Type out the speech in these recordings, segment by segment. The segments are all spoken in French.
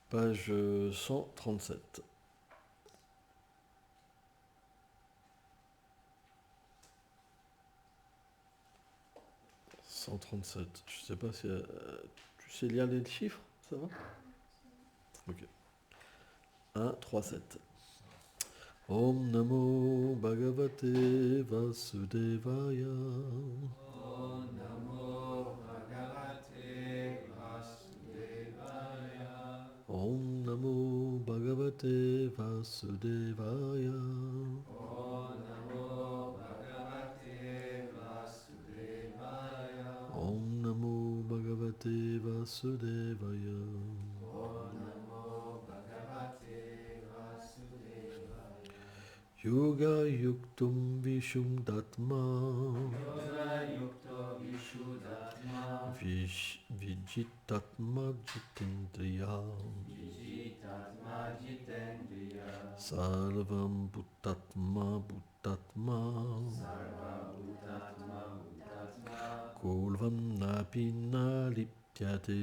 Page 137. Je sais pas si... tu sais lire les chiffres? Ça va? Ok. 1, 3, 7. Om Namo Bhagavate Vasudevaya. Om Namo Bhagavate Vasudevaya. Om Namo Bhagavate Vasudevaya. Om Namo Bhagavate Vasudevaya. Om Namo Bhagavate Vasudevaya. Om Namo Bhagavate Vasudevaya. Yoga Yuktum Vishum Datma. Yoga Yukto Vishuddhatma. Vijitatma Jitendriya. Vijitatma Jitendriya. Sarvam Bhuttatma Bhuttatma. Sarvabhutatma Bhutatma. Kulvam Napi Naliptyate.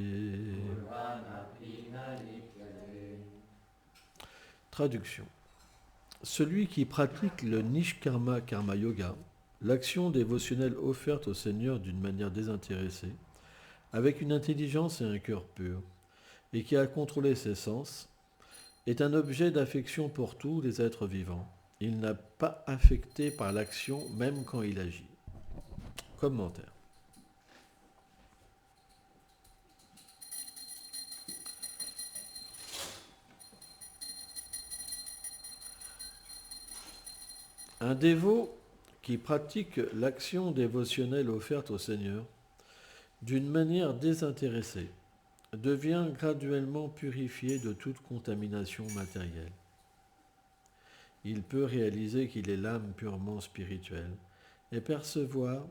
Purvanapi Nalipyate. Traduction. Celui qui pratique le Nishkarma Karma Yoga, l'action dévotionnelle offerte au Seigneur d'une manière désintéressée, avec une intelligence et un cœur pur, et qui a contrôlé ses sens, est un objet d'affection pour tous les êtres vivants. Il n'a pas affecté par l'action même quand il agit. Commentaire. Un dévot qui pratique l'action dévotionnelle offerte au Seigneur d'une manière désintéressée devient graduellement purifié de toute contamination matérielle. Il peut réaliser qu'il est l'âme purement spirituelle et percevoir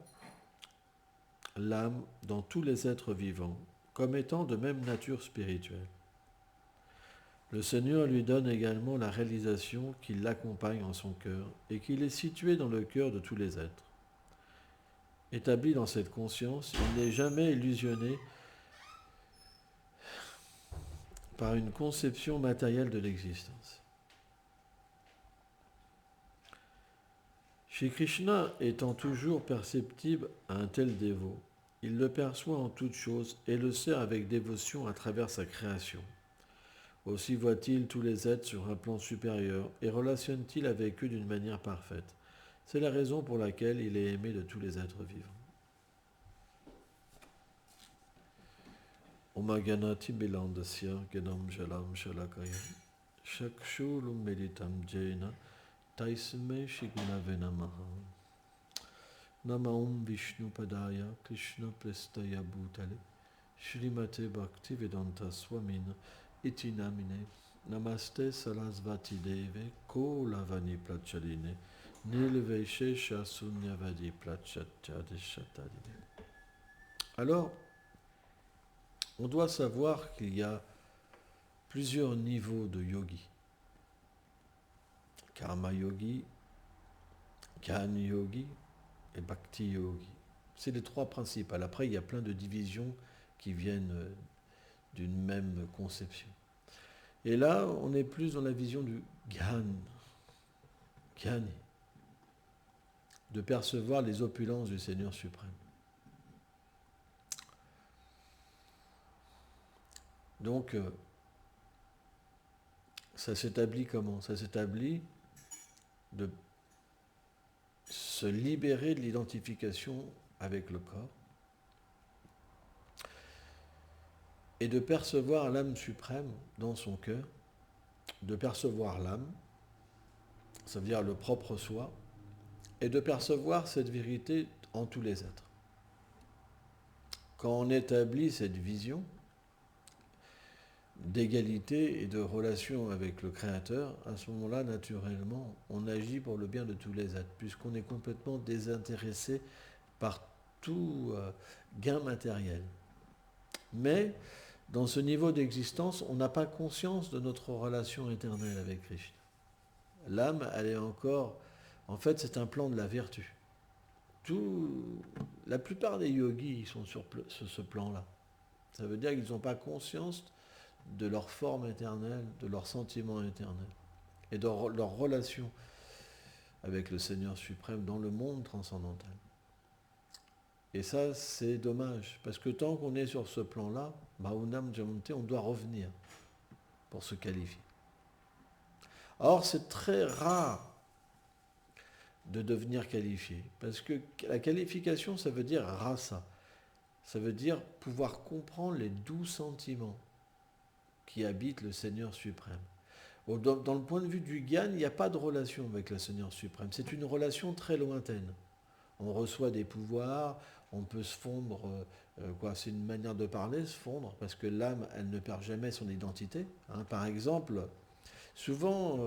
l'âme dans tous les êtres vivants comme étant de même nature spirituelle. Le Seigneur lui donne également la réalisation qu'il l'accompagne en son cœur et qu'il est situé dans le cœur de tous les êtres. Établi dans cette conscience, il n'est jamais illusionné par une conception matérielle de l'existence. Shri Krishna étant toujours perceptible à un tel dévot, il le perçoit en toutes choses et le sert avec dévotion à travers sa création. Aussi voit-il tous les êtres sur un plan supérieur et relationne-t-il avec eux d'une manière parfaite. C'est la raison pour laquelle il est aimé de tous les êtres vivants. Omaganati Bilandasya Ganam Jalam Shalakaya Shakshulum Meditam Jena Taisme Shigunave Namaha Namaum Vishnu Padaya Krishna Prestaya Bhutale Shrimate Bhakti Vedanta Swamina Iti Namine Namaste Sarasvati Deve Ko Lavani Plachaline Nilveshe Shasunyavadi Plachatadishatadine. Alors, on doit savoir qu'il y a plusieurs niveaux de yogi. Karma yogi, Jnana yogi et Bhakti yogi. C'est les trois principales. Après, il y a plein de divisions qui viennent d'une même conception. Et là, on est plus dans la vision du Jnana, de percevoir les opulences du Seigneur suprême. Donc, ça s'établit comment? Ça s'établit de se libérer de l'identification avec le corps et de percevoir l'âme suprême dans son cœur, de percevoir l'âme, ça veut dire le propre soi, et de percevoir cette vérité en tous les êtres. Quand on établit cette vision d'égalité et de relation avec le Créateur, à ce moment-là, naturellement, on agit pour le bien de tous les êtres, puisqu'on est complètement désintéressé par tout gain matériel. Mais, dans ce niveau d'existence, on n'a pas conscience de notre relation éternelle avec Krishna. L'âme, elle est encore... En fait, c'est un plan de la vertu. La plupart des yogis ils sont sur ce plan-là. Ça veut dire qu'ils n'ont pas conscience de leur forme éternelle, de leur sentiment éternel, et de leur relation avec le Seigneur suprême dans le monde transcendantal. Et ça, c'est dommage, parce que tant qu'on est sur ce plan-là, Mahunam Jamunte, on doit revenir pour se qualifier. Or, c'est très rare de devenir qualifié, parce que la qualification, ça veut dire rasa, ça veut dire pouvoir comprendre les doux sentiments qui habitent le Seigneur suprême. Dans le point de vue du Gyan, il n'y a pas de relation avec le Seigneur suprême, c'est une relation très lointaine. On reçoit des pouvoirs, on peut se fondre, c'est une manière de parler, se fondre, parce que l'âme, elle ne perd jamais son identité. Par exemple, souvent,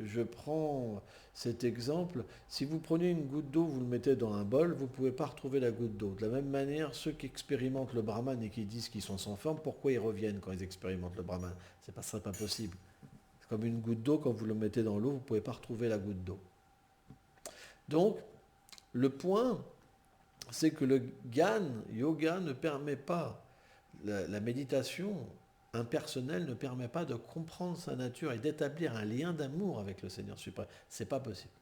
je prends cet exemple, si vous prenez une goutte d'eau, vous le mettez dans un bol, vous ne pouvez pas retrouver la goutte d'eau. De la même manière, ceux qui expérimentent le Brahman et qui disent qu'ils sont sans forme, pourquoi ils reviennent quand ils expérimentent le Brahman ? Ce ne serait pas possible. C'est comme une goutte d'eau, quand vous le mettez dans l'eau, vous ne pouvez pas retrouver la goutte d'eau. Donc, le point, c'est que le yoga ne permet pas, la méditation impersonnelle ne permet pas de comprendre sa nature et d'établir un lien d'amour avec le Seigneur suprême. C'est pas possible.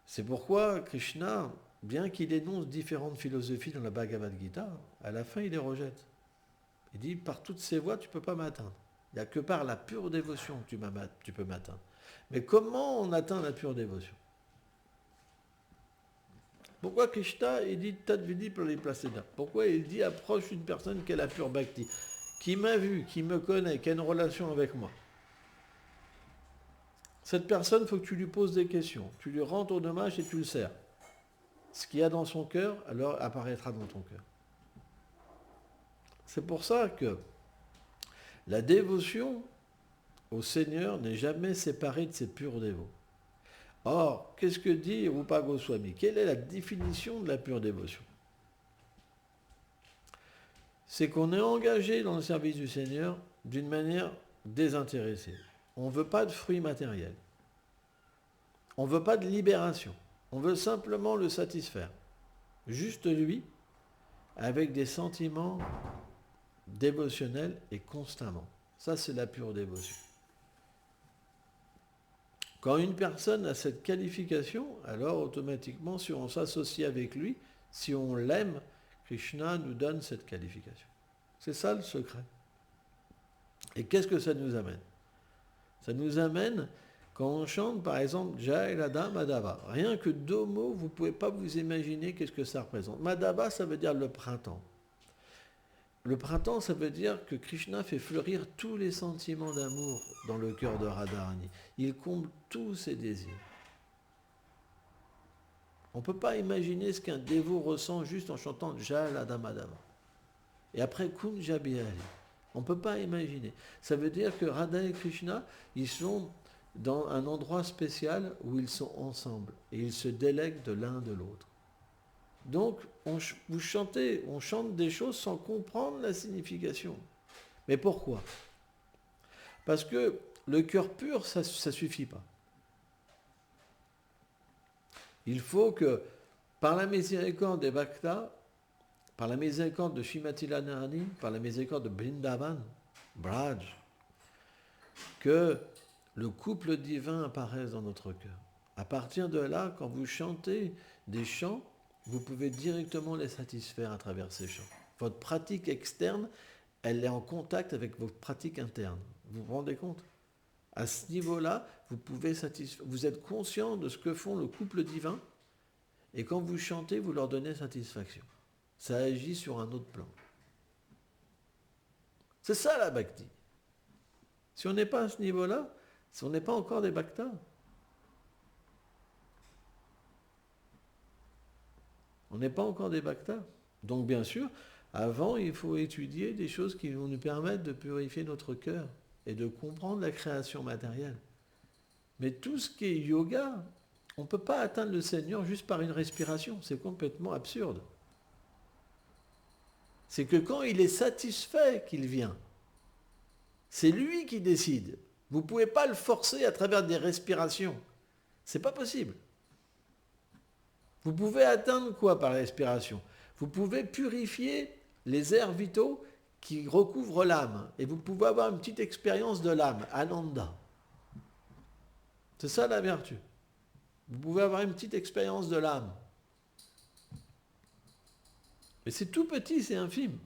C'est pourquoi Krishna, bien qu'il énonce différentes philosophies dans la Bhagavad Gita, à la fin il les rejette. Il dit, par toutes ces voies, tu ne peux pas m'atteindre. Il n'y a que par la pure dévotion que tu peux m'atteindre. Mais comment on atteint la pure dévotion ? Pourquoi Krishna, il dit Tadvidi pour les placéda ? Pourquoi il dit approche une personne qui a la pure bhakti, qui m'a vu, qui me connaît, qui a une relation avec moi. Cette personne, il faut que tu lui poses des questions, tu lui rends ton hommage et tu le sers. Ce qu'il y a dans son cœur, alors apparaîtra dans ton cœur. C'est pour ça que la dévotion au Seigneur n'est jamais séparée de ses purs dévots. Or, qu'est-ce que dit Rupa Goswami ? Quelle est la définition de la pure dévotion ? C'est qu'on est engagé dans le service du Seigneur d'une manière désintéressée. On ne veut pas de fruits matériels. On ne veut pas de libération. On veut simplement le satisfaire. Juste lui, avec des sentiments dévotionnels et constamment. Ça, c'est la pure dévotion. Quand une personne a cette qualification, alors automatiquement, si on s'associe avec lui, si on l'aime, Krishna nous donne cette qualification. C'est ça le secret. Et qu'est-ce que ça nous amène ? Ça nous amène, quand on chante par exemple Jai Radha Madhava, rien que 2 mots, vous ne pouvez pas vous imaginer qu'est-ce que ça représente. Madhava, ça veut dire le printemps. Le printemps, ça veut dire que Krishna fait fleurir tous les sentiments d'amour dans le cœur de Radharani. Il comble tous ses désirs. On ne peut pas imaginer ce qu'un dévot ressent juste en chantant Jai Radha Madhava. Et après Kunja Bihari. On ne peut pas imaginer. Ça veut dire que Radha et Krishna, ils sont dans un endroit spécial où ils sont ensemble. Et ils se délèguent de l'un de l'autre. Donc, on chante des choses sans comprendre la signification. Mais pourquoi ? Parce que le cœur pur, ça ne suffit pas. Il faut que, par la miséricorde des Bhaktas, par la miséricorde de Srimati Radharani, par la miséricorde de Vrindavan, Braj, que le couple divin apparaisse dans notre cœur. À partir de là, quand vous chantez des chants, vous pouvez directement les satisfaire à travers ces chants. Votre pratique externe, elle est en contact avec votre pratique interne. Vous vous rendez compte ? À ce niveau-là, vous êtes conscient de ce que font le couple divin, et quand vous chantez, vous leur donnez satisfaction. Ça agit sur un autre plan. C'est ça la bhakti. Si on n'est pas à ce niveau-là, si on n'est pas encore des bhaktas, on n'est pas encore des bhaktas. Donc bien sûr, avant, il faut étudier des choses qui vont nous permettre de purifier notre cœur et de comprendre la création matérielle. Mais tout ce qui est yoga, on ne peut pas atteindre le Seigneur juste par une respiration. C'est complètement absurde. C'est que quand il est satisfait qu'il vient, c'est lui qui décide. Vous ne pouvez pas le forcer à travers des respirations. Ce n'est pas possible. Vous pouvez atteindre quoi par respiration ? Vous pouvez purifier les airs vitaux qui recouvre l'âme. Et vous pouvez avoir une petite expérience de l'âme, Ananda. C'est ça la vertu. Vous pouvez avoir une petite expérience de l'âme. Mais c'est tout petit, c'est infime.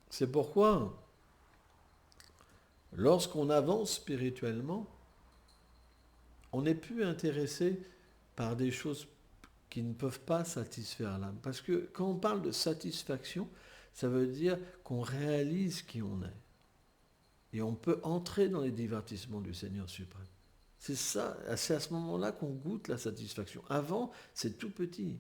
C'est pourquoi, lorsqu'on avance spirituellement, on n'est plus intéressé par des choses qui ne peuvent pas satisfaire l'âme. Parce que quand on parle de satisfaction, ça veut dire qu'on réalise qui on est. Et on peut entrer dans les divertissements du Seigneur suprême. C'est ça, c'est à ce moment-là qu'on goûte la satisfaction. Avant, c'est tout petit.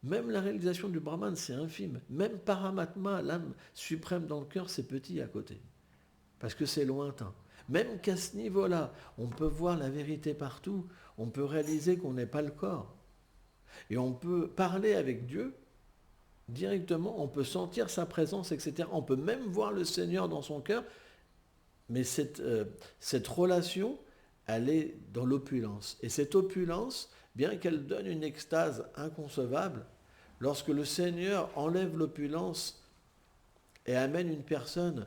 Même la réalisation du Brahman, c'est infime. Même Paramatma, l'âme suprême dans le cœur, c'est petit à côté. Parce que c'est lointain. Même qu'à ce niveau-là, on peut voir la vérité partout. On peut réaliser qu'on n'est pas le corps. Et on peut parler avec Dieu directement, on peut sentir sa présence, etc. On peut même voir le Seigneur dans son cœur. Mais cette relation, elle est dans l'opulence. Et cette opulence, bien qu'elle donne une extase inconcevable, lorsque le Seigneur enlève l'opulence et amène une personne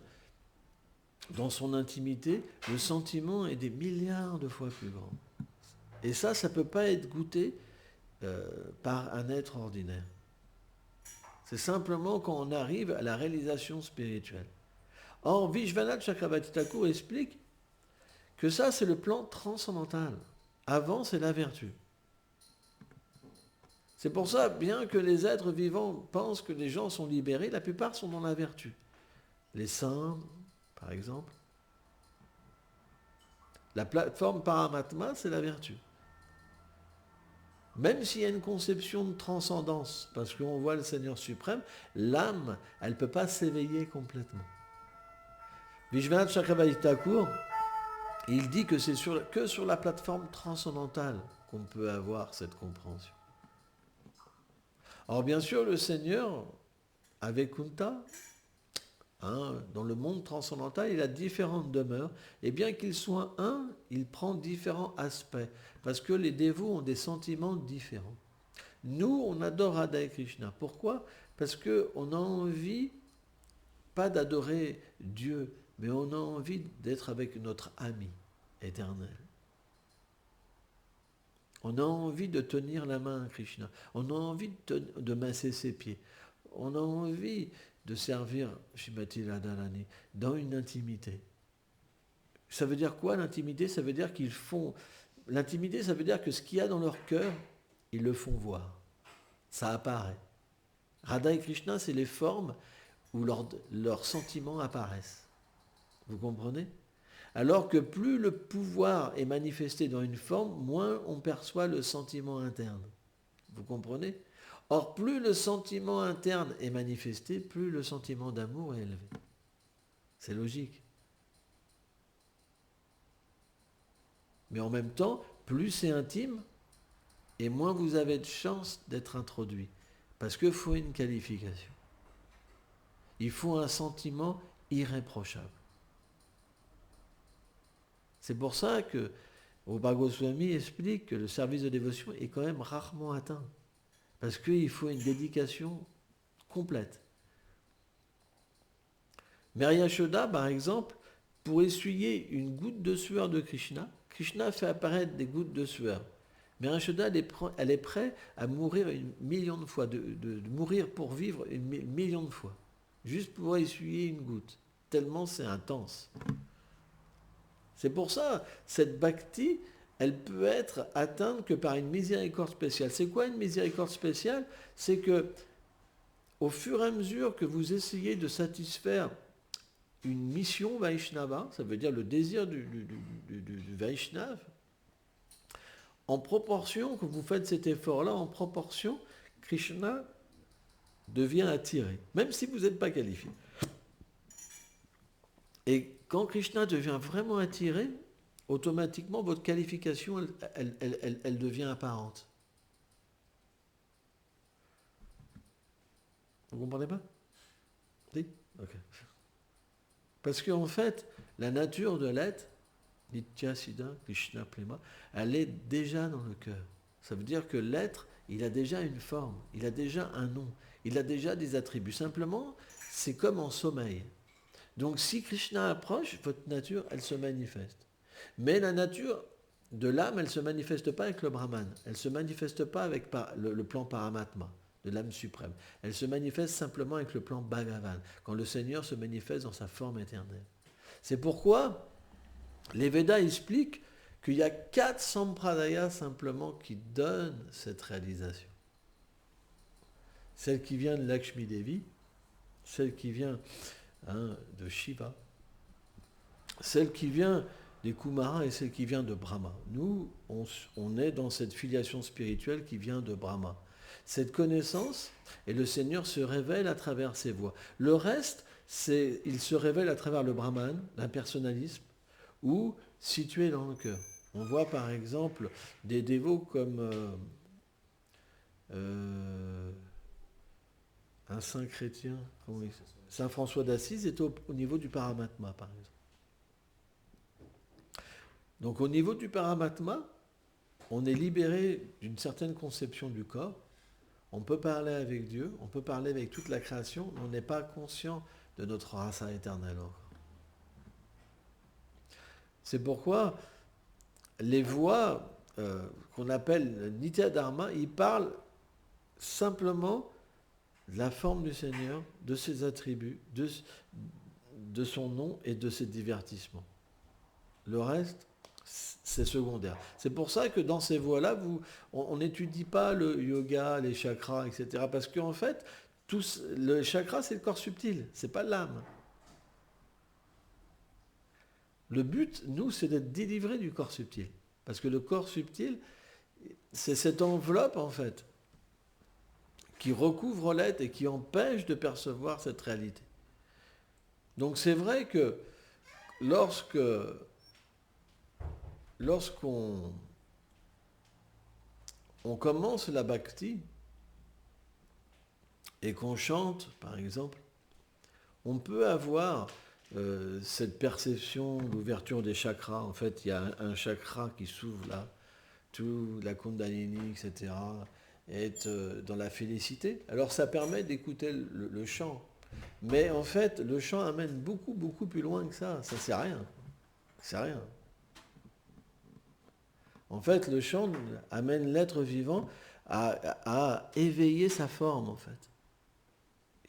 dans son intimité, le sentiment est des milliards de fois plus grand. Et ça ne peut pas être goûté par un être ordinaire. C'est simplement quand on arrive à la réalisation spirituelle. Or, Vishwanath Chakravarti Thakur explique que ça, c'est le plan transcendantal. Avant, c'est la vertu. C'est pour ça, bien que les êtres vivants pensent que les gens sont libérés, la plupart sont dans la vertu. Les saints, par exemple. La plateforme Paramatma, c'est la vertu. Même s'il y a une conception de transcendance, parce qu'on voit le Seigneur suprême, l'âme, elle ne peut pas s'éveiller complètement. Vishwanath Chakravarti Thakur, il dit que c'est que sur la plateforme transcendantale qu'on peut avoir cette compréhension. Alors bien sûr, le Seigneur, avec Kunta, dans le monde transcendantal, il a différentes demeures, et bien qu'il soit un, il prend différents aspects, parce que les dévots ont des sentiments différents. Nous, on adore Radha et Krishna. Pourquoi ? Parce qu'on a envie, pas d'adorer Dieu, mais on a envie d'être avec notre ami éternel. On a envie de tenir la main à Krishna. On a envie de masser ses pieds. On a envie de servir Srimati Radharani dans une intimité. Ça veut dire quoi l'intimité ? Ça veut dire qu'ils font... L'intimité, ça veut dire que ce qu'il y a dans leur cœur, ils le font voir. Ça apparaît. Radha et Krishna, c'est les formes où leurs sentiments apparaissent. Vous comprenez ? Alors que plus le pouvoir est manifesté dans une forme, moins on perçoit le sentiment interne. Vous comprenez ? Or, plus le sentiment interne est manifesté, plus le sentiment d'amour est élevé. C'est logique. Mais en même temps, plus c'est intime, et moins vous avez de chances d'être introduit. Parce qu'il faut une qualification. Il faut un sentiment irréprochable. C'est pour ça que Rupa Goswami explique que le service de dévotion est quand même rarement atteint. Parce qu'il faut une dédication complète. Mary Yashoda, par exemple, pour essuyer une goutte de sueur de Krishna, Krishna fait apparaître des gouttes de sueur. Mary Yashoda, elle est prête à mourir 1 million de fois, de mourir pour vivre 1 million de fois, juste pour essuyer une goutte. Tellement c'est intense. C'est pour ça, cette bhakti, elle peut être atteinte que par une miséricorde spéciale. C'est quoi une miséricorde spéciale ? C'est que, au fur et à mesure que vous essayez de satisfaire une mission Vaishnava, ça veut dire le désir du Vaishnav, en proportion que vous faites cet effort-là, en proportion, Krishna devient attiré, même si vous n'êtes pas qualifié. Et quand Krishna devient vraiment attiré, automatiquement, votre qualification, elle devient apparente. Vous ne comprenez pas ? Si ? Ok. Parce qu'en fait, la nature de l'être, Nitya Siddha, Krishna Prema, elle est déjà dans le cœur. Ça veut dire que l'être, il a déjà une forme, il a déjà un nom, il a déjà des attributs. Simplement, c'est comme en sommeil. Donc si Krishna approche, votre nature, elle se manifeste. Mais la nature de l'âme, elle ne se manifeste pas avec le Brahman. Elle ne se manifeste pas avec le plan Paramatma, de l'âme suprême. Elle se manifeste simplement avec le plan Bhagavan, quand le Seigneur se manifeste dans sa forme éternelle. C'est pourquoi les Védas expliquent qu'il y a 4 sampradayas simplement qui donnent cette réalisation. Celle qui vient de Lakshmi Devi, celle qui vient de Shiva, celle qui vient des Kumaras et celle qui vient de Brahma. Nous, on est dans cette filiation spirituelle qui vient de Brahma. Cette connaissance, et le Seigneur se révèle à travers ses voies. Le reste, il se révèle à travers le Brahman, l'impersonnalisme, ou situé dans le cœur. On voit par exemple des dévots comme un saint chrétien, Saint François d'Assise est au niveau du Paramatma par exemple. Donc au niveau du Paramatma, on est libéré d'une certaine conception du corps, on peut parler avec Dieu, on peut parler avec toute la création, mais on n'est pas conscient de notre rasa éternelle encore. C'est pourquoi les voix qu'on appelle Nitya Dharma, ils parlent simplement de la forme du Seigneur, de ses attributs, de son nom et de ses divertissements. Le reste, c'est secondaire. C'est pour ça que dans ces voies-là, on n'étudie pas le yoga, les chakras, etc. Parce qu'en fait, le chakra, c'est le corps subtil, c'est pas l'âme. Le but, nous, c'est d'être délivrés du corps subtil. Parce que le corps subtil, c'est cette enveloppe, en fait, qui recouvre l'être et qui empêche de percevoir cette réalité. Donc c'est vrai que lorsqu'on commence la bhakti et qu'on chante, par exemple, on peut avoir cette perception d'ouverture des chakras. En fait, il y a un chakra qui s'ouvre là, tout la kundalini, etc., est dans la félicité. Alors ça permet d'écouter le chant. Mais en fait, le chant amène beaucoup, beaucoup plus loin que ça. Ça, c'est rien. C'est rien. En fait, le chant amène l'être vivant à éveiller sa forme, en fait.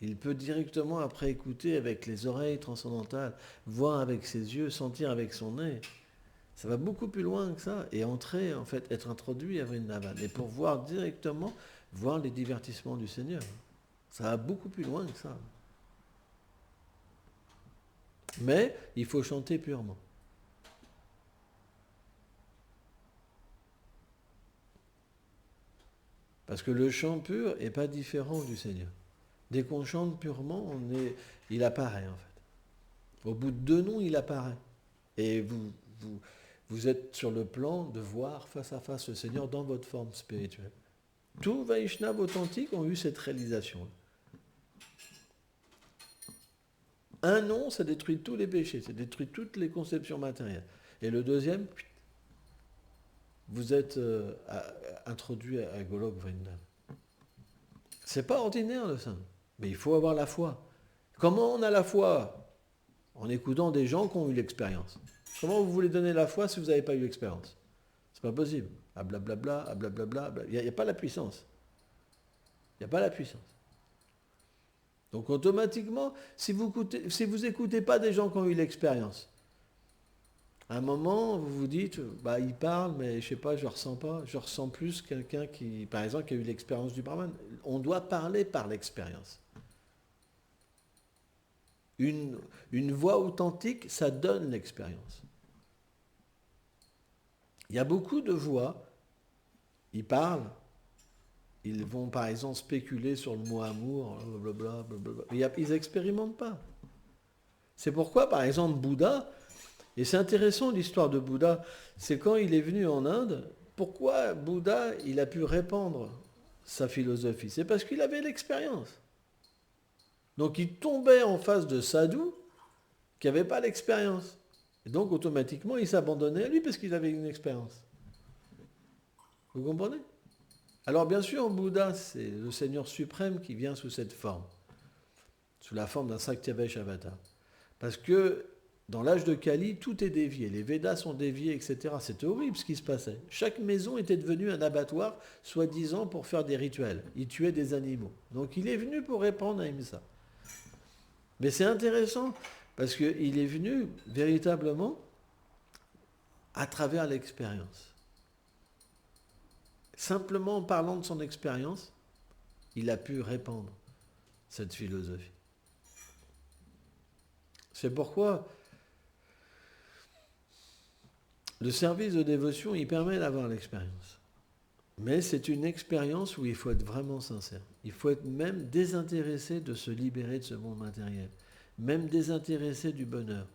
Il peut directement, après écouter avec les oreilles transcendantales, voir avec ses yeux, sentir avec son nez. Ça va beaucoup plus loin que ça. Et entrer, en fait, être introduit à Vrindavan. Et pour voir directement, voir les divertissements du Seigneur. Ça va beaucoup plus loin que ça. Mais il faut chanter purement. Parce que le chant pur n'est pas différent du Seigneur. Dès qu'on chante purement, il apparaît en fait. Au bout de 2 noms, il apparaît. Et vous êtes sur le plan de voir face à face le Seigneur dans votre forme spirituelle. Tous Vaishnavas authentiques ont eu cette réalisation. Un nom, ça détruit tous les péchés, ça détruit toutes les conceptions matérielles. Et le deuxième, vous êtes introduit à Golok Vrindavan. C'est pas ordinaire le saint, mais il faut avoir la foi. Comment on a la foi? En écoutant des gens qui ont eu l'expérience. Comment vous voulez donner la foi si vous n'avez pas eu l'expérience? C'est pas possible. Ah blablabla, ah blablabla, il n'y a pas la puissance. Il n'y a pas la puissance. Donc automatiquement, si vous n'écoutez pas des gens qui ont eu l'expérience, à un moment, vous vous dites, il parle, mais je sais pas, je ne ressens pas. Je ressens plus quelqu'un qui, par exemple, qui a eu l'expérience du Brahman. On doit parler par l'expérience. Une voix authentique, ça donne l'expérience. Il y a beaucoup de voix, ils parlent, ils vont par exemple spéculer sur le mot amour, blablabla, blablabla. Ils n'expérimentent pas. C'est pourquoi, par exemple, Bouddha, et c'est intéressant l'histoire de Bouddha, c'est quand il est venu en Inde, pourquoi Bouddha, il a pu répandre sa philosophie? C'est parce qu'il avait l'expérience. Donc il tombait en face de sadhus qui n'avaient pas l'expérience. Et donc, automatiquement, il s'abandonnait à lui parce qu'il avait une expérience. Vous comprenez? Alors, bien sûr, Bouddha, c'est le Seigneur suprême qui vient sous cette forme, sous la forme d'un Saktiavesh avatar. Parce que dans l'âge de Kali, tout est dévié. Les Védas sont déviés, etc. C'était horrible ce qui se passait. Chaque maison était devenue un abattoir, soi-disant pour faire des rituels. Il tuait des animaux. Donc il est venu pour répandre Ahimsa. Mais c'est intéressant, parce qu'il est venu véritablement à travers l'expérience. Simplement en parlant de son expérience, il a pu répandre cette philosophie. C'est pourquoi le service de dévotion, il permet d'avoir l'expérience. Mais c'est une expérience où il faut être vraiment sincère. Il faut être même désintéressé de se libérer de ce monde matériel. Même désintéressé du bonheur.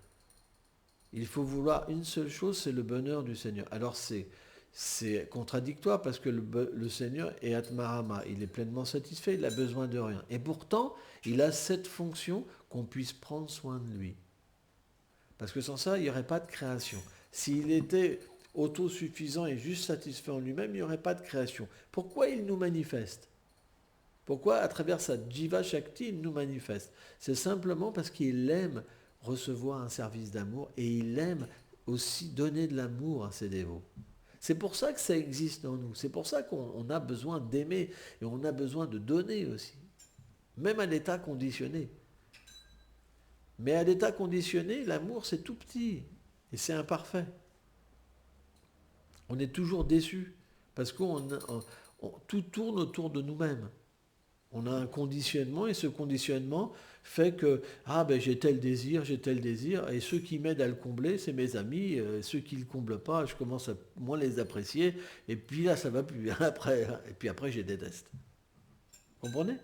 Il faut vouloir une seule chose, c'est le bonheur du Seigneur. Alors c'est contradictoire parce que le Seigneur est Atmarama. Il est pleinement satisfait, il n'a besoin de rien. Et pourtant, il a cette fonction qu'on puisse prendre soin de lui. Parce que sans ça, il n'y aurait pas de création. S'il était autosuffisant et juste satisfait en lui-même, il n'y aurait pas de création. Pourquoi il nous manifeste? Pourquoi, à travers sa Jiva Shakti, il nous manifeste? C'est simplement parce qu'il aime recevoir un service d'amour et il aime aussi donner de l'amour à ses dévots. C'est pour ça que ça existe dans nous. C'est pour ça qu'on a besoin d'aimer et on a besoin de donner aussi. Même à l'état conditionné. Mais à l'état conditionné, l'amour, c'est tout petit et c'est imparfait. On est toujours déçu parce que tout tourne autour de nous-mêmes. On a un conditionnement et ce conditionnement fait que j'ai tel désir, et ceux qui m'aident à le combler, c'est mes amis, ceux qui ne le comblent pas, je commence à moins les apprécier, et puis là ça va plus, et puis après je les déteste. Vous comprenez?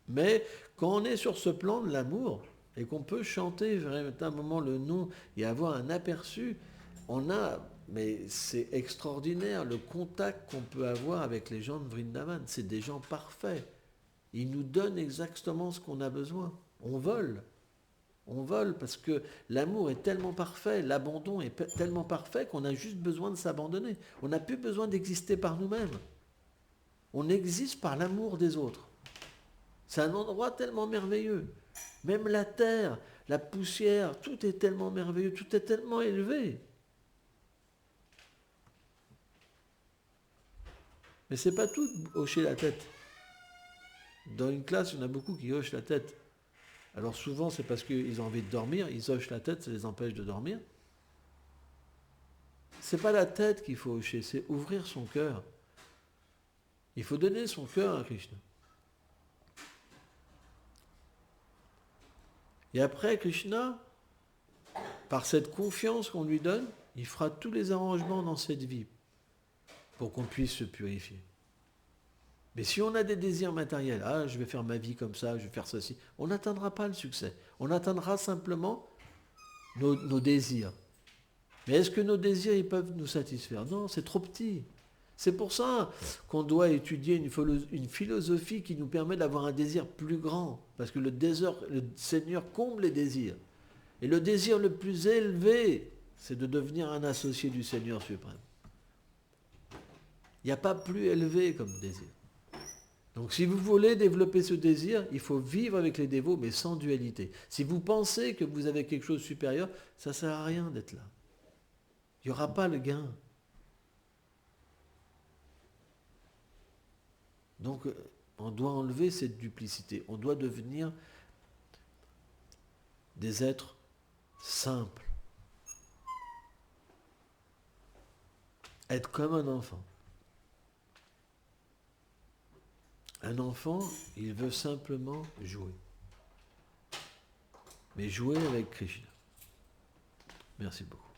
Mais quand on est sur ce plan de l'amour, et qu'on peut chanter véritablement le nom et avoir un aperçu, mais c'est extraordinaire le contact qu'on peut avoir avec les gens de Vrindavan. C'est des gens parfaits. Ils nous donnent exactement ce qu'on a besoin. On vole. On vole parce que l'amour est tellement parfait, l'abandon est tellement parfait qu'on a juste besoin de s'abandonner. On n'a plus besoin d'exister par nous-mêmes. On existe par l'amour des autres. C'est un endroit tellement merveilleux. Même la terre, la poussière, tout est tellement merveilleux, tout est tellement élevé. Mais c'est pas tout hocher la tête. Dans une classe, il y en a beaucoup qui hochent la tête. Alors souvent, c'est parce qu'ils ont envie de dormir, ils hochent la tête, ça les empêche de dormir. C'est pas la tête qu'il faut hocher, c'est ouvrir son cœur. Il faut donner son cœur à Krishna. Et après, Krishna, par cette confiance qu'on lui donne, il fera tous les arrangements dans cette vie pour qu'on puisse se purifier. Mais si on a des désirs matériels, je vais faire ma vie comme ça, je vais faire ceci, on n'atteindra pas le succès. On atteindra simplement nos désirs. Mais est-ce que nos désirs ils peuvent nous satisfaire? Non, c'est trop petit. C'est pour ça qu'on doit étudier une philosophie qui nous permet d'avoir un désir plus grand. Parce que le Seigneur comble les désirs. Et le désir le plus élevé, c'est de devenir un associé du Seigneur suprême. Il n'y a pas plus élevé comme désir. Donc si vous voulez développer ce désir, il faut vivre avec les dévots, mais sans dualité. Si vous pensez que vous avez quelque chose de supérieur, ça ne sert à rien d'être là. Il n'y aura pas le gain. Donc, on doit enlever cette duplicité. On doit devenir des êtres simples. Être comme un enfant. Un enfant, il veut simplement jouer. Mais jouer avec Krishna. Merci beaucoup.